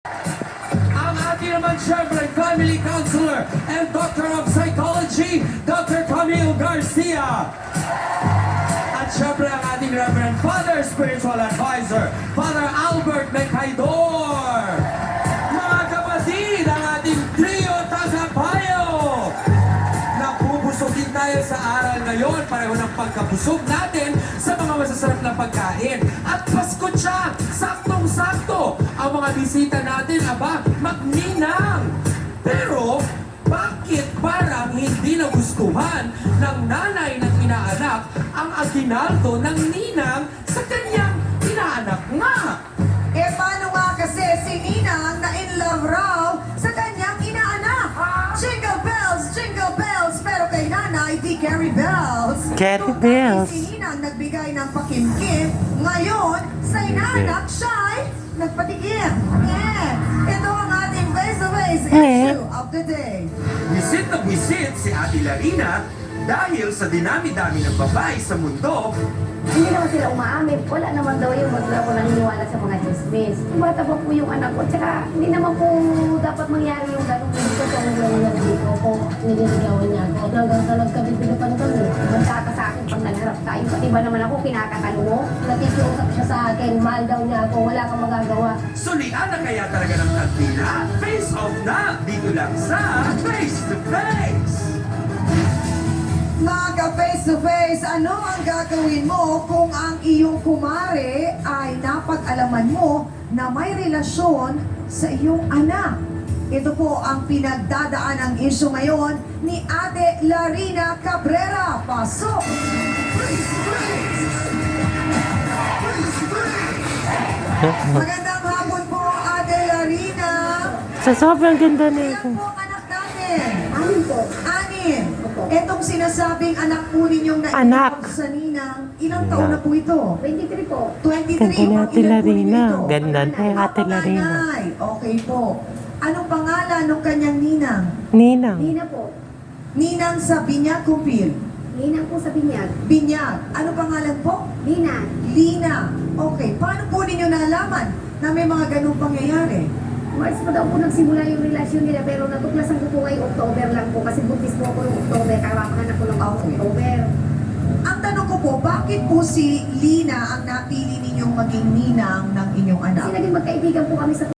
Ang ating naman syempre family counselor and Doctor of Psychology, Dr. Camille Garcia. At syempre ang ating Reverend Father Spiritual Advisor, Father Albert Mecaidor. Mga kapatid, ang ating trio tagapayo. Napupusogin tayo sa aral ngayon, pareho ng pagkapusog natin sa mga masasarap na pagkain. At Pasko siya, saktong-sakto. Ang mga bisita natin, aba, magninang. Pero, bakit parang hindi nagustuhan ng nanay ng inaanak ang aginaldo ng ninang sa kanyang inaanak nga? Eh paano nga kasi si Ninang na in love raw sa kanyang inaanak? Jingle bells, pero kay nanay di carry bells. Carry Kung bells. dati si Ninang nagbigay ng pakimkim, ngayon sa inaanak siya'y nagpatikim. Ito ang ating face-to-face issue of the day. Wisit na wisit si Ate Larina dahil sa dinami-dami ng babae sa mundo. Hindi naman sila umaamin. Wala naman daw yung magla ko naniniwala sa mga chismis. Bata pa po yung anak ko. Tsaka hindi naman po dapat mangyari yung gano'ng gusto ko lang dito ko. Nililigawan niya ako. Hanggang sa nagkabibilupan kami. Magkaka sa akin pag nagharap tayo. Pati ba naman ako kinakatalo mo? Nakikiusap siya sa akin. Mahal daw niya ako. Wala kang magagawa. Sulian na kaya talaga ng kantina? Face off na! Dito lang sa Face to Face! Mga ka-face-to-face, ano ang gagawin mo kung ang iyong kumare ay napag-alaman mo na may relasyon sa iyong anak? Ito po ang pinagdadaan ng issue ngayon ni Ate Larina Cabrera. Pasok! Magandang hapon po, Ate Larina. Sa sobrang ganda Ilan nito. po ang anak natin? Amin po. Anin. Etong sinasabing anak po ninyong Anak. sa ninang, ilang taon na po ito? 23 po. 23. Ganda ni Ate Ilan po Larina. ninyo ito? Ganda ni Ate Larina. Panganay. Okay po. Anong pangalan ng kanyang ninang? Ninang. Nina po. Ninang sa Binyag Kupil. Ninang po sa binyag. Binyag. Anong pangalan po? Nina. Lina. Okay. Paano po ninyo nalaman na may mga ganung pangyayari? Umalis pa daw po nagsimula yung relasyon nila pero natuklasan ko po ngayong October lang po kasi buntis po ako yung October. Karapanganak ko ng October. Ang tanong ko po, bakit po si Lina ang napili ninyong maging ninang ng inyong anak? Kasi naging magkaibigan po kami sa